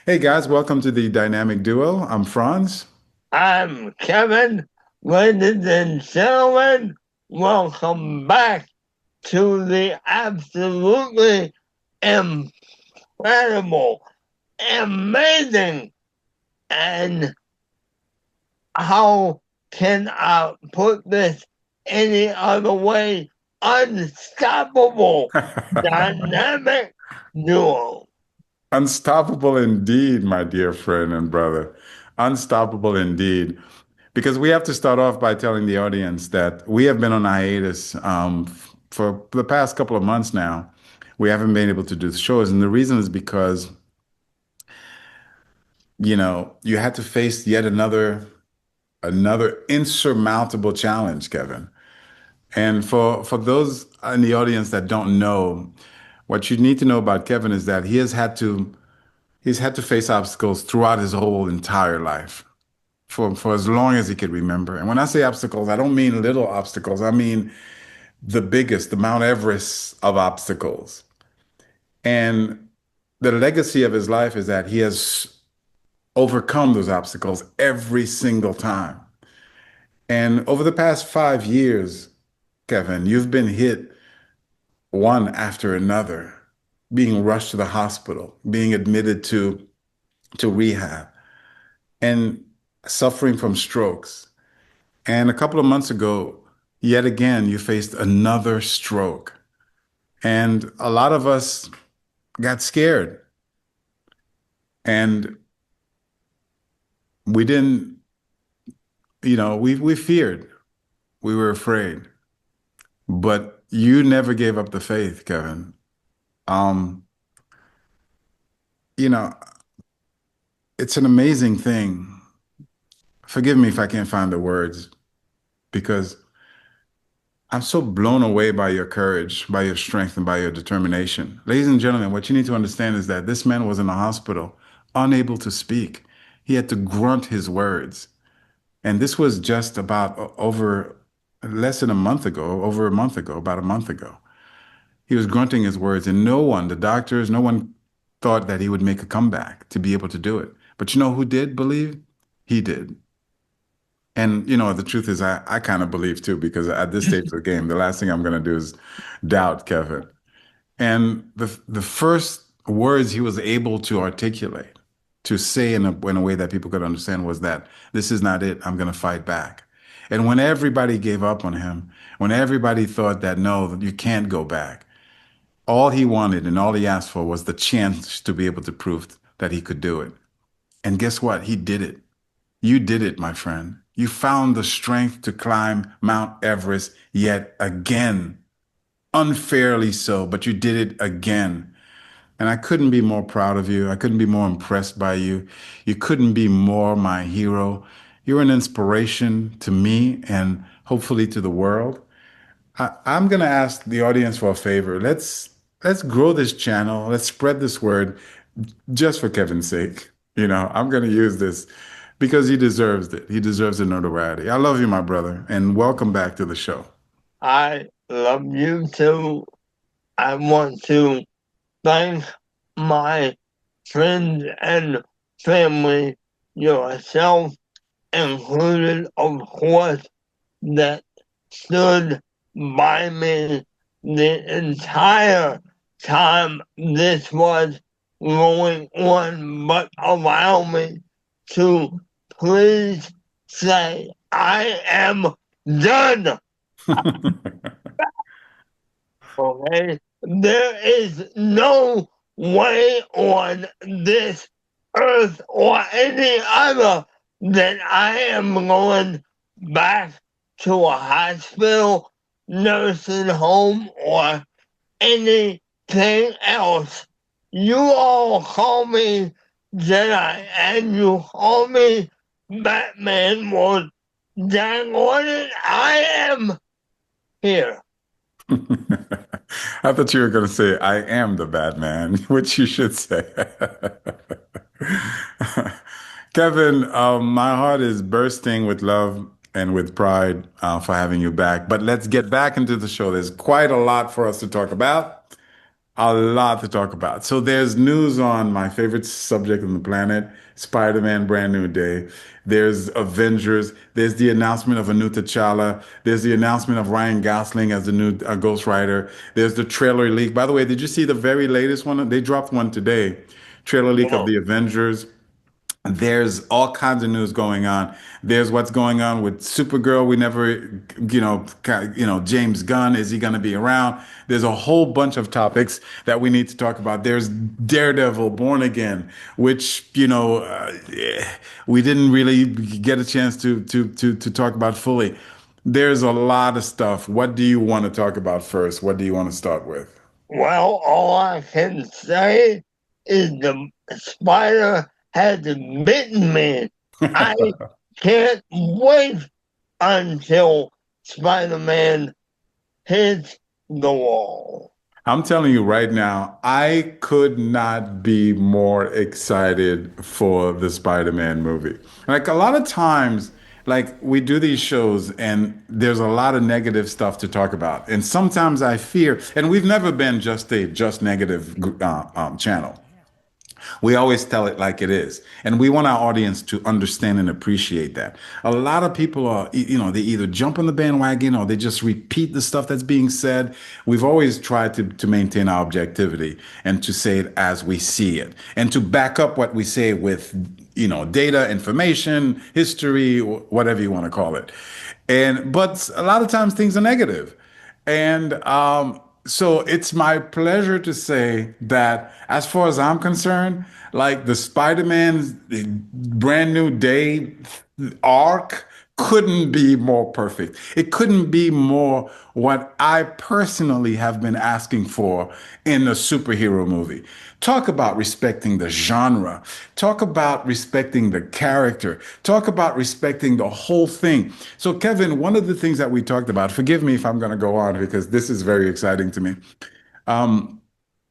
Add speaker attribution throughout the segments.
Speaker 1: Hey guys, welcome to the Dynamic Duo. I'm Franz.
Speaker 2: I'm Kevin. Ladies and gentlemen, welcome back to the absolutely incredible, amazing, and how can I put this any other way? Unstoppable dynamic duo.
Speaker 1: Unstoppable indeed, my dear friend and brother. Unstoppable indeed. Because we have to start off by telling the audience that we have been on hiatus for the past couple of months now. We haven't been able to do the shows. And the reason is because, you had to face yet another insurmountable challenge, Kevin. And for those in the audience that don't know, what you need to know about Kevin is that he's had to face obstacles throughout his whole entire life for as long as he could remember. And when I say obstacles, I don't mean little obstacles. I mean the biggest, the Mount Everest of obstacles. And the legacy of his life is that he has overcome those obstacles every single time. And over the past 5 years, Kevin, you've been hit one after another, being rushed to the hospital, being admitted to rehab, and suffering from strokes. And a couple of months ago, yet again, you faced another stroke. And a lot of us got scared and we didn't, we feared, we were afraid, but you never gave up the faith, Kevin. Um, you know, it's an amazing thing. Forgive me if I can't find the words because I'm so blown away by your courage, by your strength, and by your determination. Ladies and gentlemen, what you need to understand is that this man was in the hospital, unable to speak. He had to grunt his words. And this was just about over less than a month ago, over a month ago, about a month ago. He was grunting his words, and no one, the doctors, no one thought that he would make a comeback to be able to do it. But you know who did believe? He did. And the truth is, I kind of believe too, because at this stage of the game, the last thing I'm going to do is doubt Kevin. And the first words he was able to articulate, to say in a way that people could understand was that this is not it. I'm going to fight back. And when everybody gave up on him, when everybody thought that no, you can't go back, all he wanted and all he asked for was the chance to be able to prove that he could do it. And guess what? He did it. You did it, my friend. You found the strength to climb Mount Everest yet again. Unfairly so, but you did it again. And I couldn't be more proud of you. I couldn't be more impressed by you. You couldn't be more my hero. You're an inspiration to me and hopefully to the world. I'm gonna ask the audience for a favor. Let's grow this channel. Let's spread this word just for Kevin's sake. I'm gonna use this because he deserves it. He deserves the notoriety. I love you, my brother, and welcome back to the show.
Speaker 2: I love you too. I want to thank my friends and family, yourself included, of course, that stood by me the entire time this was going on. But allow me to please say I am done. Okay? There is no way on this earth or any other that I am going back to a hospital, nursing home, or anything else. You all call me Jedi and you call me Batman. Well, dang on it, I am here.
Speaker 1: I thought you were going to say, I am the Batman, which you should say. Kevin, my heart is bursting with love and with pride for having you back. But let's get back into the show. There's quite a lot for us to talk about. A lot to talk about. So there's news on my favorite subject on the planet, Spider-Man Brand New Day. There's Avengers. There's the announcement of a new T'Challa. There's the announcement of Ryan Gosling as the new Ghost Rider. There's the trailer leak. By the way, did you see the very latest one? They dropped one today. Trailer leak of
Speaker 2: Well,
Speaker 1: the Avengers. There's all kinds of news going on. There's what's going on with Supergirl. We never, James Gunn, is he going to be around? There's a whole bunch of topics that we need to talk about. There's Daredevil, Born Again, which, we didn't really get a chance to talk about fully. There's a lot of stuff. What do you want to talk about first? What do you want to start with?
Speaker 2: all I can say is the spider has bitten me. I can't wait until Spider-Man hits the wall.
Speaker 1: I'm telling you right now, I could not be more excited for the Spider-Man movie. Like a lot of times, like we do these shows and there's a lot of negative stuff to talk about. And sometimes I fear, and we've never been just a just negative channel. We always tell it like it is. And we want our audience to understand and appreciate that. A lot of people are, they either jump on the bandwagon or they just repeat the stuff that's being said. We've always tried to maintain our objectivity and to say it as we see it and to back up what we say with, data, information, history, whatever you want to call it. But a lot of times things are negative. And so it's my pleasure to say that, as far as I'm concerned, like the Spider-Man's Brand New Day arc couldn't be more perfect. It couldn't be more what I personally have been asking for in a superhero movie. Talk about respecting the genre. Talk about respecting the character. Talk about respecting the whole thing. So, Kevin, one of the things that we talked about, forgive me if I'm going to go on because this is very exciting to me. Um,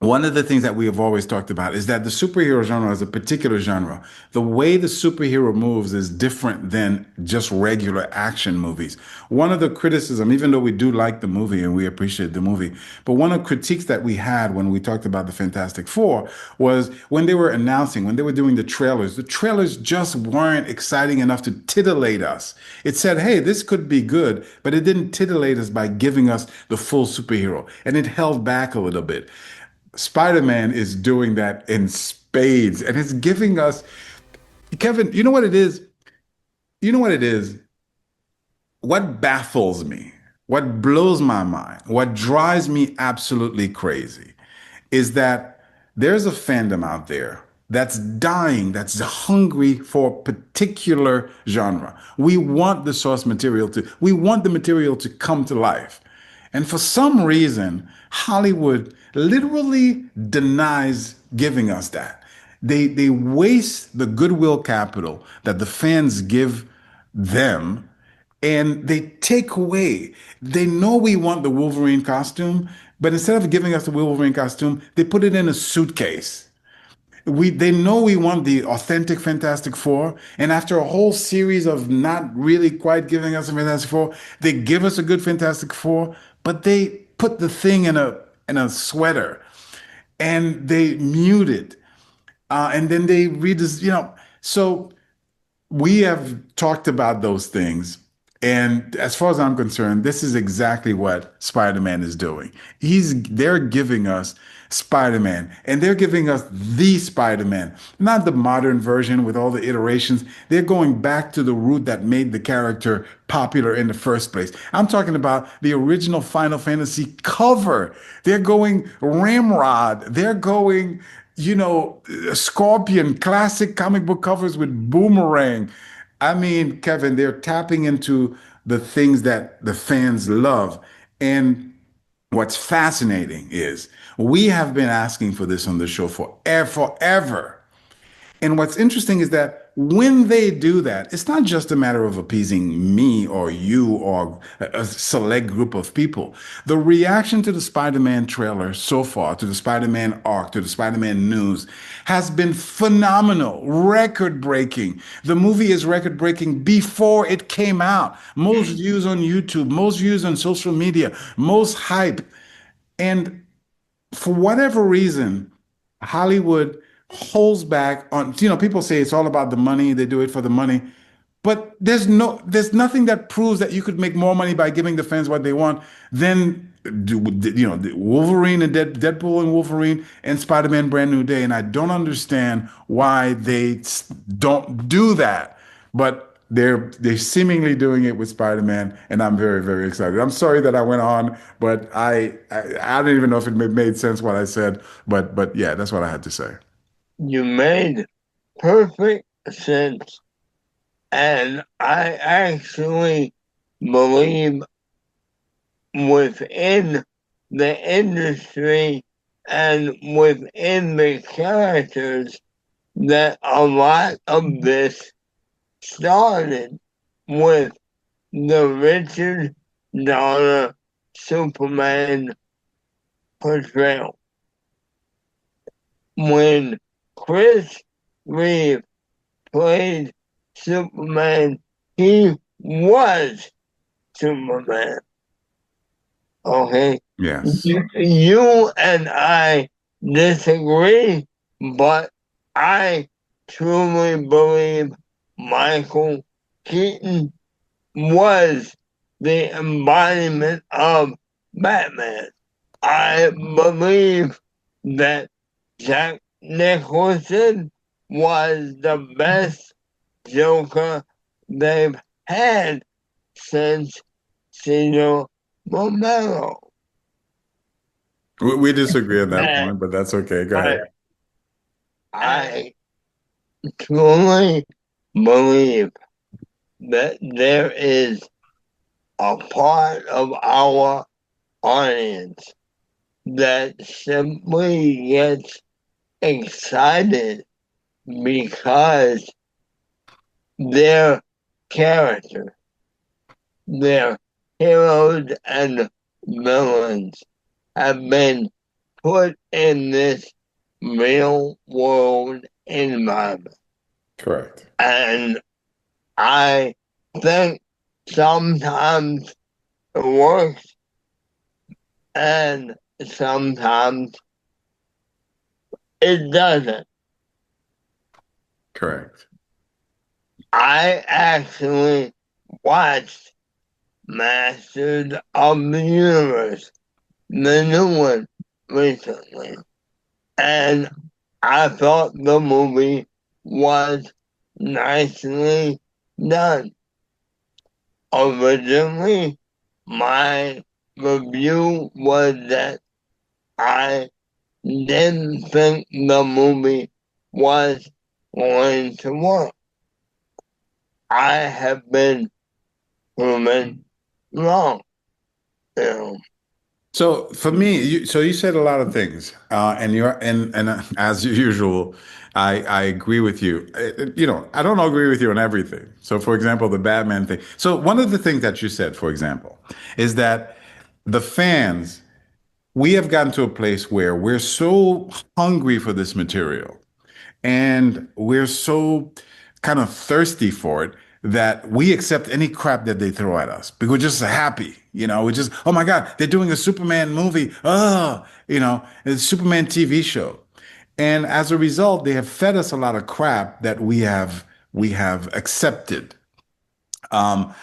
Speaker 1: One of the things that we have always talked about is that the superhero genre is a particular genre. The way the superhero moves is different than just regular action movies. One of the criticism, even though we do like the movie and we appreciate the movie, but one of the critiques that we had when we talked about the Fantastic Four was when they were announcing, when they were doing the trailers just weren't exciting enough to titillate us. It said, hey, this could be good, but it didn't titillate us by giving us the full superhero. And it held back a little bit. Spider-Man is doing that in spades and it's giving us, Kevin, you know what it is? You know what it is? What baffles me, what blows my mind, what drives me absolutely crazy is that there's a fandom out there that's dying, that's hungry for a particular genre. We want the source material we want the material to come to life. And for some reason, Hollywood literally denies giving us that. They waste the goodwill capital that the fans give them and they take away. They know we want the Wolverine costume, but instead of giving us the Wolverine costume, they put it in a suitcase. They know we want the authentic Fantastic Four, and after a whole series of not really quite giving us a Fantastic Four, they give us a good Fantastic Four, but they put the thing in a sweater and they mute it, and then they read this, So we have talked about those things. And as far as I'm concerned, this is exactly what Spider-Man is doing. They're giving us Spider-Man and they're giving us the Spider-Man, not the modern version with all the iterations. They're going back to the root that made the character popular in the first place. I'm talking about the original Final Fantasy cover. They're going Ramrod. They're going, Scorpion, classic comic book covers with Boomerang. I mean, Kevin, they're tapping into the things that the fans love. And what's fascinating is we have been asking for this on the show forever. And what's interesting is that when they do that, it's not just a matter of appeasing me or you or a select group of people. The reaction to the Spider-Man trailer so far, to the Spider-Man arc, to the Spider-Man news, has been phenomenal, record breaking. The movie is record breaking before it came out. Most views on YouTube, most views on social media, most hype. And for whatever reason, Hollywood holds back on, people say it's all about the money, they do it for the money. But there's nothing that proves that you could make more money by giving the fans what they want than the Wolverine and Deadpool and Wolverine and Spider-Man Brand New Day. And I don't understand why they don't do that. But they're seemingly doing it with Spider-Man, and I'm very, very excited. I'm sorry that I went on, but I don't even know if it made sense what I said. But yeah, that's what I had to say.
Speaker 2: You made perfect sense. And I actually believe within the industry and within the characters that a lot of this started with the Richard Donner Superman portrayal. When Chris Reeve played Superman, he was Superman. Okay?
Speaker 1: Yes.
Speaker 2: You and I disagree, but I truly believe Michael Keaton was the embodiment of Batman. I believe that Jack Nicholson was the best Joker they've had since Cesar Romero.
Speaker 1: We disagree on that
Speaker 2: And
Speaker 1: point, but that's okay. Go ahead.
Speaker 2: I truly believe that there is a part of our audience that simply gets excited because their character, their heroes and villains have been put in this real world environment.
Speaker 1: Correct.
Speaker 2: And I think sometimes it works and sometimes it doesn't.
Speaker 1: Correct.
Speaker 2: I actually watched Masters of the Universe, the new one, recently. And I thought the movie was nicely done. Originally, my review was that I didn't think the movie was going to work. I have been proven wrong. You know.
Speaker 1: So for me, you said a lot of things, and as usual, I agree with you. I don't agree with you on everything. So, for example, the Batman thing. So one of the things that you said, for example, is that the fans, we have gotten to a place where we're so hungry for this material and we're so kind of thirsty for it that we accept any crap that they throw at us because we're just happy. We just, oh my God, they're doing a Superman movie. Oh, it's a Superman TV show. And as a result, they have fed us a lot of crap that we have accepted. Um,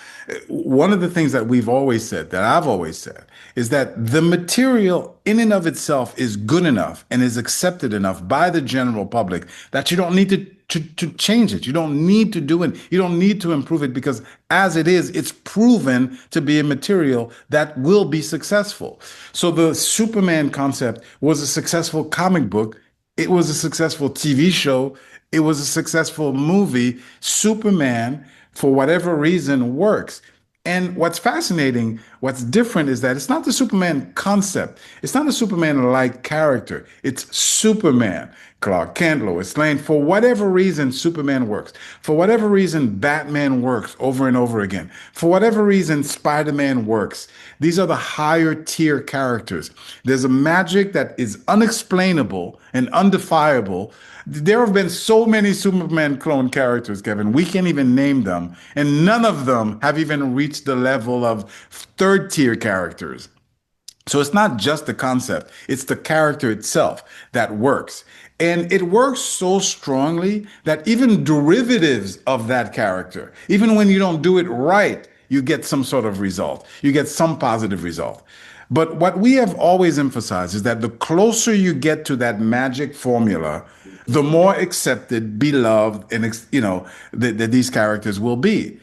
Speaker 1: One of the things that we've always said, that I've always said, is that the material in and of itself is good enough and is accepted enough by the general public that you don't need to change it. You don't need to do it. You don't need to improve it because as it is, it's proven to be a material that will be successful. So the Superman concept was a successful comic book. It was a successful TV show. It was a successful movie. Superman, for whatever reason, works. And what's fascinating, what's different is that it's not the Superman concept. It's not a Superman-like character. It's Superman. Clark Kent, Lois Lane. For whatever reason, Superman works. For whatever reason, Batman works over and over again. For whatever reason, Spider-Man works. These are the higher tier characters. There's a magic that is unexplainable and undefiable. There have been so many Superman clone characters, Kevin. We can't even name them. And none of them have even reached the level of third tier characters. So it's not just the concept, it's the character itself that works. And it works so strongly that even derivatives of that character, even when you don't do it right, you get some sort of result. You get some positive result. But what we have always emphasized is that the closer you get to that magic formula, the more accepted, beloved, and that these characters will be.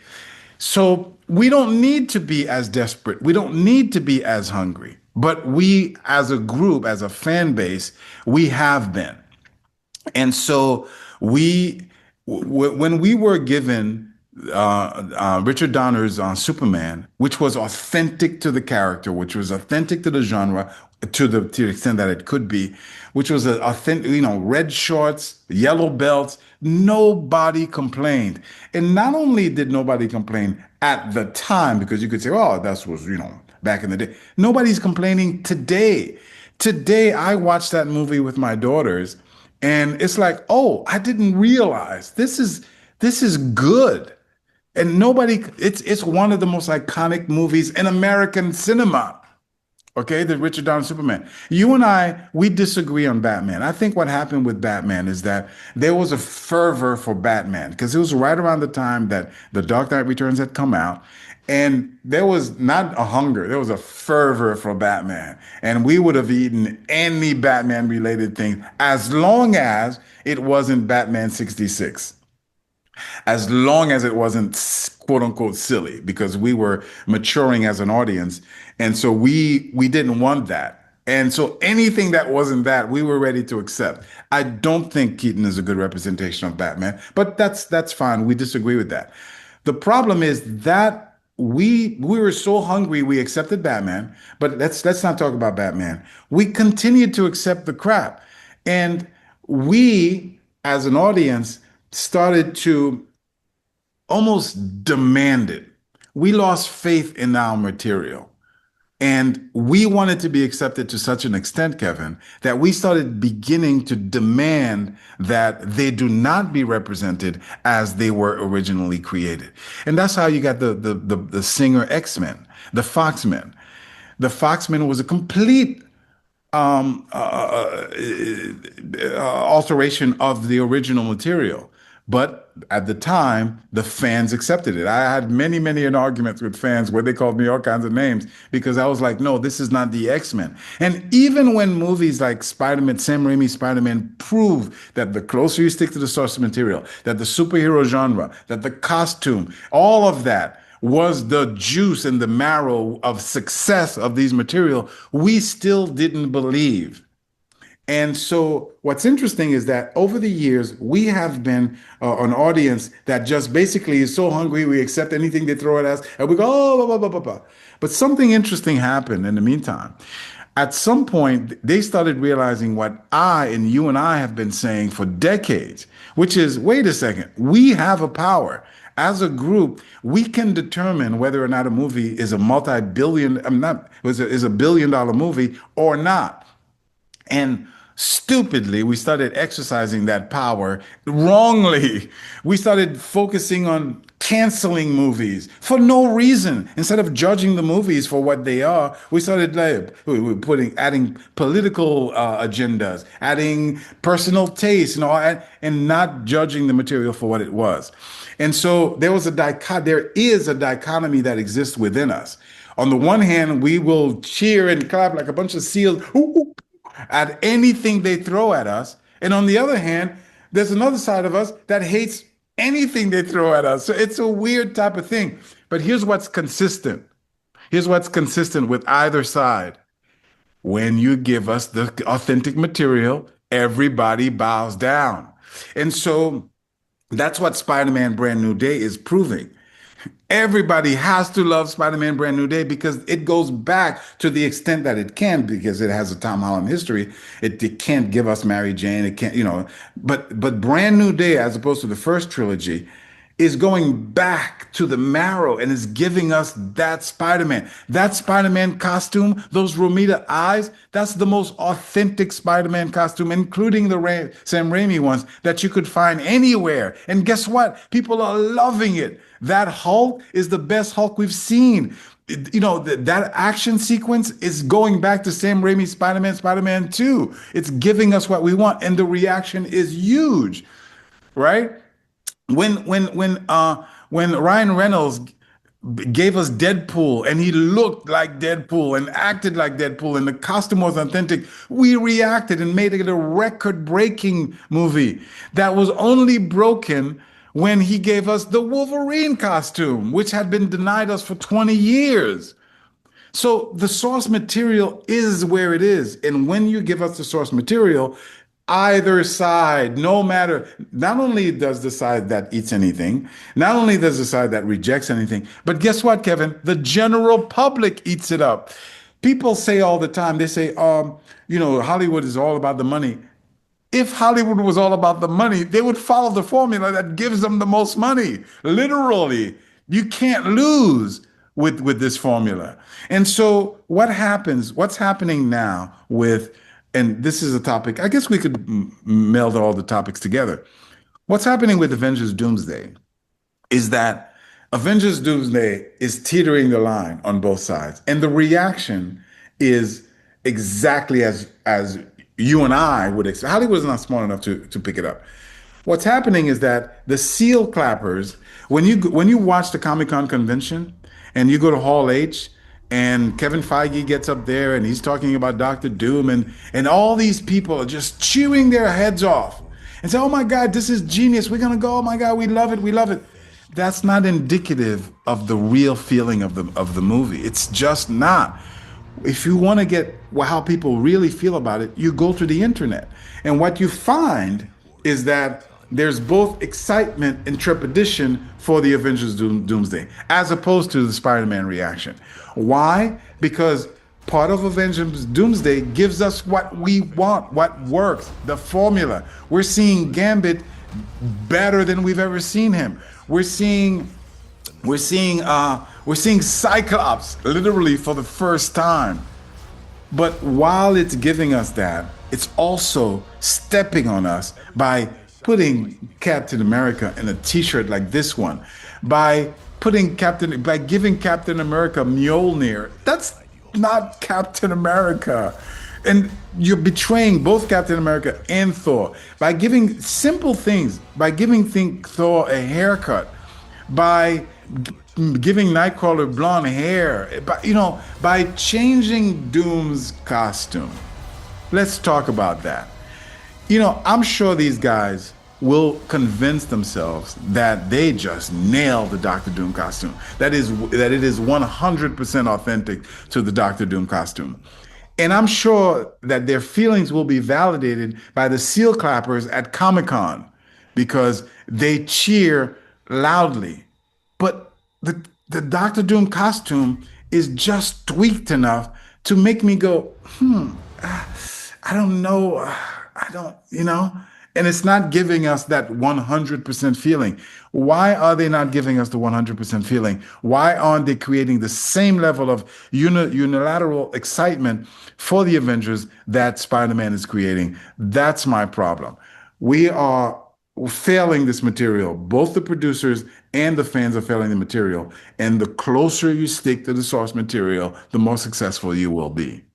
Speaker 1: So we don't need to be as desperate. We don't need to be as hungry. But we, as a group, as a fan base, we have been. And so when we were given Richard Donner's Superman, which was authentic to the character, which was authentic to the genre, to the extent that it could be, which was a authentic, red shorts, yellow belts. Nobody complained, and not only did nobody complain at the time, because you could say, "Oh, that was back in the day." Nobody's complaining today. Today, I watched that movie with my daughters, and it's like, "Oh, I didn't realize this is good." And it's one of the most iconic movies in American cinema. Okay, the Richard Donner Superman. You and I, we disagree on Batman. I think what happened with Batman is that there was a fervor for Batman because it was right around the time that The Dark Knight Returns had come out. And there was not a hunger, there was a fervor for Batman. And we would have eaten any Batman related thing as long as it wasn't Batman 66, as long as it wasn't quote unquote silly, because we were maturing as an audience, and so we didn't want that. And so anything that wasn't that, we were ready to accept. I don't think Keaton is a good representation of Batman, but that's fine. We disagree with that. The problem is that we were so hungry we accepted Batman, but let's not talk about Batman. We continued to accept the crap. And we, as an audience, started to almost demand it. We lost faith in our material. And we wanted to be accepted to such an extent, Kevin, that we started beginning to demand that they do not be represented as they were originally created. And that's how you got the Singer X-Men, the Foxmen. The Foxmen was a complete alteration of the original material. But at the time, the fans accepted it. I had many, many an arguments with fans where they called me all kinds of names because I was like, no, this is not the X-Men. And even when movies like Spider-Man, Sam Raimi's Spider-Man prove that the closer you stick to the source material, that the superhero genre, that the costume, all of that was the juice and the marrow of success of these material, we still didn't believe. And so, what's interesting is that over the years, we have been an audience that just basically is so hungry, we accept anything they throw at us, and we go, oh, blah, blah, blah, blah, blah. But something interesting happened in the meantime. At some point, they started realizing what I and you and I have been saying for decades, which is wait a second, we have a power. As a group, we can determine whether or not a movie is a multi-billion, I'm not, is a billion-dollar movie or not. And stupidly, we started exercising that power wrongly. We started focusing on canceling movies for no reason. Instead of judging the movies for what they are, we started adding political agendas, adding personal taste, and not judging the material for what it was. And so there is a dichotomy that exists within us. On the one hand, we will cheer and clap like a bunch of seals. Ooh, ooh, at anything they throw at us. And on the other hand, there's another side of us that hates anything they throw at us. So it's a weird type of thing. But here's what's consistent. Here's what's consistent with either side. When you give us the authentic material, everybody bows down. And so that's what Spider-Man Brand New Day is proving. Everybody has to love Spider-Man Brand New Day because it goes back to the extent that it can, because it has a Tom Holland history. It can't give us Mary Jane. It can't, but Brand New Day, as opposed to the first trilogy, is going back to the marrow and is giving us that Spider-Man. That Spider-Man costume, those Romita eyes, that's the most authentic Spider-Man costume, including the Sam Raimi ones that you could find anywhere. And guess what? People are loving it. That Hulk is the best Hulk we've seen. that action sequence is going back to Sam Raimi's Spider-Man, Spider-Man 2. It's giving us what we want, and the reaction is huge, right? When Ryan Reynolds gave us Deadpool and he looked like Deadpool and acted like Deadpool and the costume was authentic, we reacted and made it a record-breaking movie that was only broken when he gave us the Wolverine costume, which had been denied us for 20 years. So the source material is where it is. And when you give us the source material, either side, no matter, not only does the side that eats anything, not only does the side that rejects anything, but guess what, Kevin? The general public eats it up. People say all the time, they say, Hollywood is all about the money. If Hollywood was all about the money, they would follow the formula that gives them the most money. Literally, you can't lose with this formula. And so what happens, what's happening now with, and this is a topic, I guess we could meld all the topics together. What's happening with Avengers Doomsday is that Avengers Doomsday is teetering the line on both sides. And the reaction is exactly as you and I would expect. Hollywood's not smart enough to pick it up. What's happening is that the seal clappers, when you watch the Comic Con convention and you go to Hall H and Kevin Feige gets up there and he's talking about Doctor Doom and all these people are just chewing their heads off and say, "Oh my God, this is genius. We're gonna go. Oh my God, we love it. We love it." That's not indicative of the real feeling of the movie. It's just not. If you want to get how people really feel about it, you go to the internet. And what you find is that there's both excitement and trepidation for the Avengers Doomsday, as opposed to the Spider-Man reaction. Why? Because part of Avengers Doomsday gives us what we want, what works, the formula. We're seeing Gambit better than we've ever seen him. We're seeing Cyclops literally for the first time. But while it's giving us that, it's also stepping on us by putting Captain America in a t-shirt like this one, by giving Captain America Mjolnir. That's not Captain America. And you're betraying both Captain America and Thor by giving simple things, by giving Thor a haircut, by giving Nightcrawler blonde hair, by changing Doom's costume. Let's talk about that. I'm sure these guys will convince themselves that they just nailed the Doctor Doom costume. That it is 100% authentic to the Doctor Doom costume. And I'm sure that their feelings will be validated by the seal clappers at Comic-Con because they cheer loudly. But the Doctor Doom costume is just tweaked enough to make me go, I don't know. I don't. And it's not giving us that 100% feeling. Why are they not giving us the 100% feeling? Why aren't they creating the same level of unilateral excitement for the Avengers that Spider-Man is creating? That's my problem. We are failing this material. Both the producers and the fans are failing the material. And the closer you stick to the source material, the more successful you will be.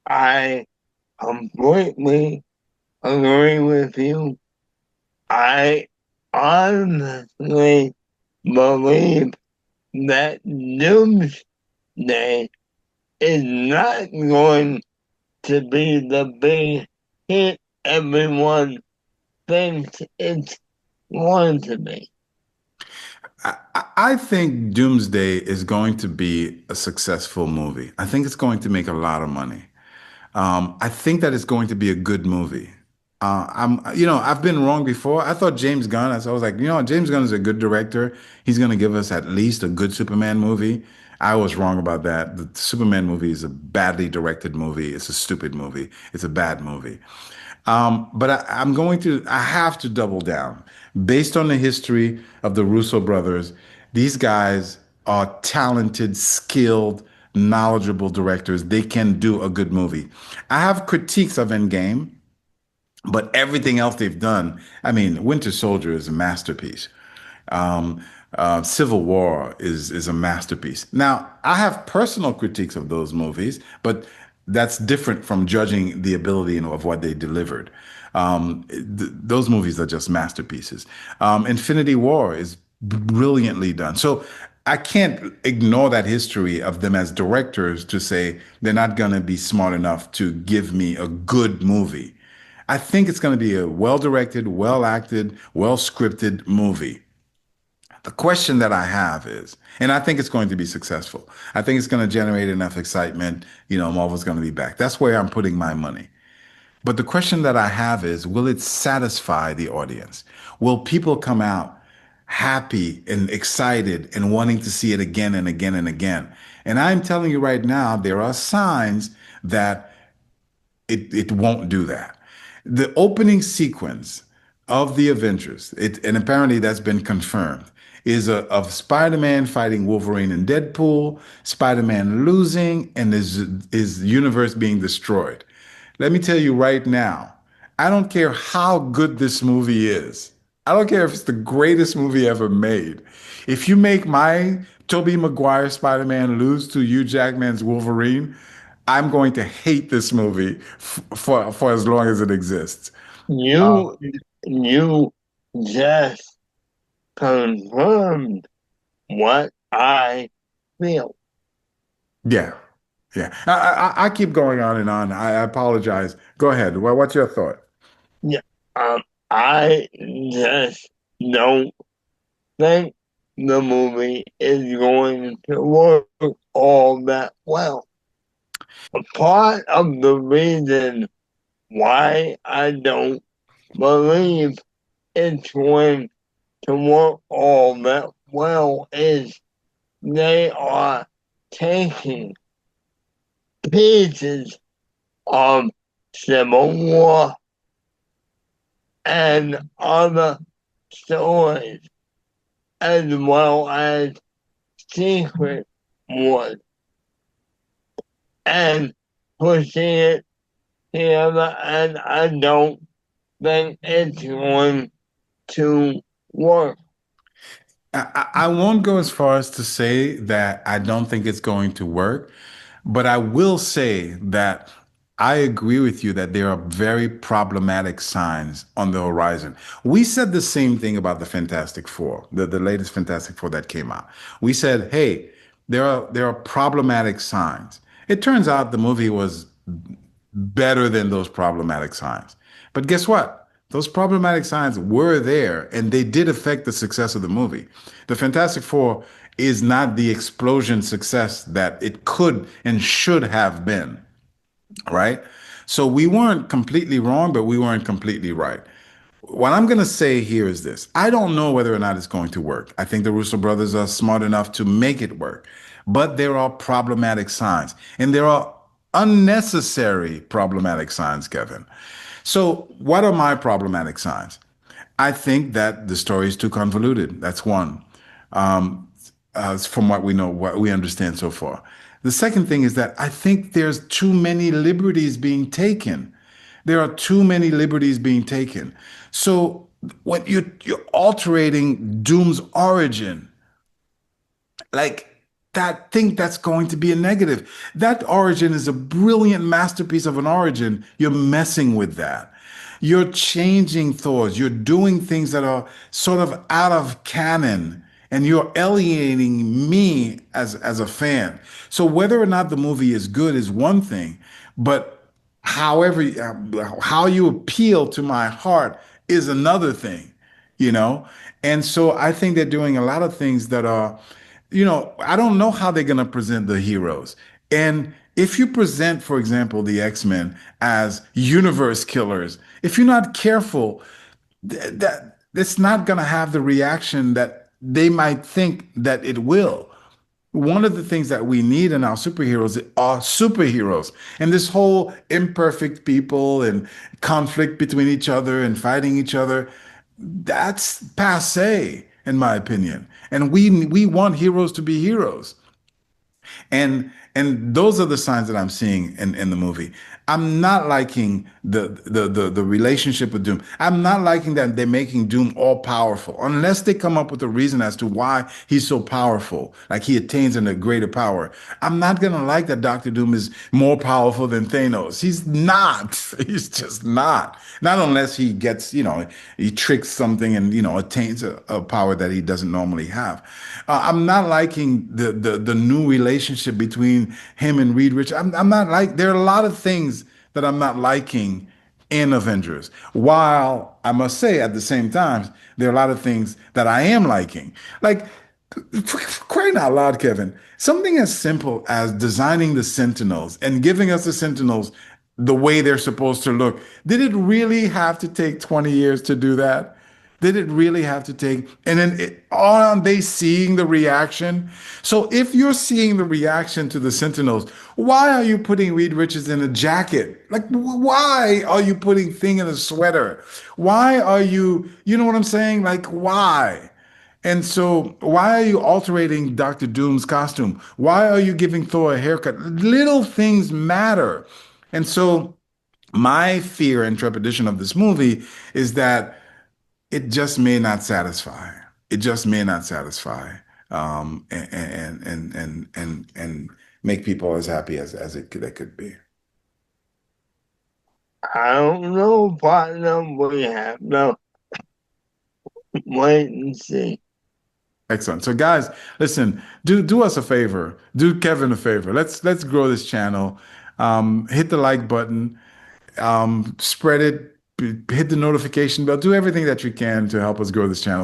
Speaker 2: I completely agree with you. I honestly believe that Doomsday is not going to be the big hit everyone thinks it's going to be.
Speaker 1: I think Doomsday is going to be a successful movie. I think it's going to make a lot of money. I think that it's going to be a good movie. I've been wrong before. I thought James Gunn, I was like, James Gunn is a good director. He's going to give us at least a good Superman movie. I was wrong about that. The Superman movie is a badly directed movie. It's a stupid movie. It's a bad movie. But I have to double down. Based on the history of the Russo brothers, these guys are talented, skilled, knowledgeable directors. They can do a good movie. I have critiques of Endgame, but everything else they've done, I mean, Winter Soldier is a masterpiece. Civil War is a masterpiece. Now, I have personal critiques of those movies, but that's different from judging the ability of what they delivered. Those movies are just masterpieces. Infinity War is brilliantly done. So I can't ignore that history of them as directors to say they're not going to be smart enough to give me a good movie. I think it's going to be a well directed, well acted, well scripted movie. The question that I have is, and I think it's going to be successful. I think it's going to generate enough excitement. Marvel's going to be back. That's where I'm putting my money. But the question that I have is, will it satisfy the audience? Will people come out happy and excited and wanting to see it again and again and again? And I'm telling you right now, there are signs that it won't do that. The opening sequence of the Avengers, and apparently that's been confirmed, is of Spider-Man fighting Wolverine and Deadpool, Spider-Man losing, and his universe being destroyed. Let me tell you right now, I don't care how good this movie is. I don't care if it's the greatest movie ever made. If you make my Tobey Maguire Spider-Man lose to Hugh Jackman's Wolverine, I'm going to hate this movie for as long as it exists.
Speaker 2: You you just confirmed what I feel.
Speaker 1: Yeah, yeah. I keep going on and on. I apologize. Go ahead. What's your thought?
Speaker 2: Yeah, I just don't think the movie is going to work all that well. A part of the reason why I don't believe it's going to work all that well is they are taking pieces of Civil War and other stories, as well as Secret Wars, and pushing it together, and I don't think it's going to work.
Speaker 1: I won't go as far as to say that I don't think it's going to work, but I will say that I agree with you that there are very problematic signs on the horizon. We said the same thing about the Fantastic Four, the latest Fantastic Four that came out. We said, hey, there are problematic signs. It turns out the movie was better than those problematic signs. But guess what? Those problematic signs were there and they did affect the success of the movie. The Fantastic Four is not the explosion success that it could and should have been, right? So we weren't completely wrong, but we weren't completely right. What I'm going to say here is this. I don't know whether or not it's going to work. I think the Russo brothers are smart enough to make it work, but there are problematic signs and there are unnecessary problematic signs, Kevin. So, what are my problematic signs? I think that the story is too convoluted. That's one, from what we know, what we understand so far. The second thing is that I think there's too many liberties being taken. There are too many liberties being taken. So when you're altering Doom's origin, like that, think that's going to be a negative. That origin is a brilliant masterpiece of an origin. You're messing with that. You're changing thoughts. You're doing things that are sort of out of canon, and you're alienating me as a fan. So whether or not the movie is good is one thing, but however how you appeal to my heart is another thing, you know? And so I think they're doing a lot of things that are, I don't know how they're going to present the heroes. And if you present, for example, the X-Men as universe killers, if you're not careful, that's not going to have the reaction that they might think that it will. One of the things that we need in our superheroes are superheroes. And this whole imperfect people and conflict between each other and fighting each other, that's passe, in my opinion. And we want heroes to be heroes. And those are the signs that I'm seeing in the movie. I'm not liking the relationship with Doom. I'm not liking that they're making Doom all powerful, unless they come up with a reason as to why he's so powerful, like he attains a greater power. I'm not gonna like that Doctor Doom is more powerful than Thanos. He's not. He's just not. Not unless he gets, he tricks something and attains a power that he doesn't normally have. I'm not liking the new relationship between him and Reed Richards. I'm not like there are a lot of things that I'm not liking in Avengers. While I must say at the same time, there are a lot of things that I am liking. Like crying out loud, Kevin, something as simple as designing the Sentinels and giving us the Sentinels the way they're supposed to look. Did it really have to take 20 years to do that? Did it really have to take? And then aren't they seeing the reaction? So if you're seeing the reaction to the Sentinels, why are you putting Reed Richards in a jacket? Like, why are you putting Thing in a sweater? Why are you know what I'm saying? Like, why? And so, why are you altering Doctor Doom's costume? Why are you giving Thor a haircut? Little things matter. And so, my fear and trepidation of this movie is that it just may not satisfy. It just may not satisfy, and make people as happy as it could be.
Speaker 2: I don't know, partner. We have to wait and see.
Speaker 1: Excellent. So, guys, listen. Do us a favor. Do Kevin a favor. Let's grow this channel. Hit the like button. Spread it. Hit the notification bell. Do everything that you can to help us grow this channel.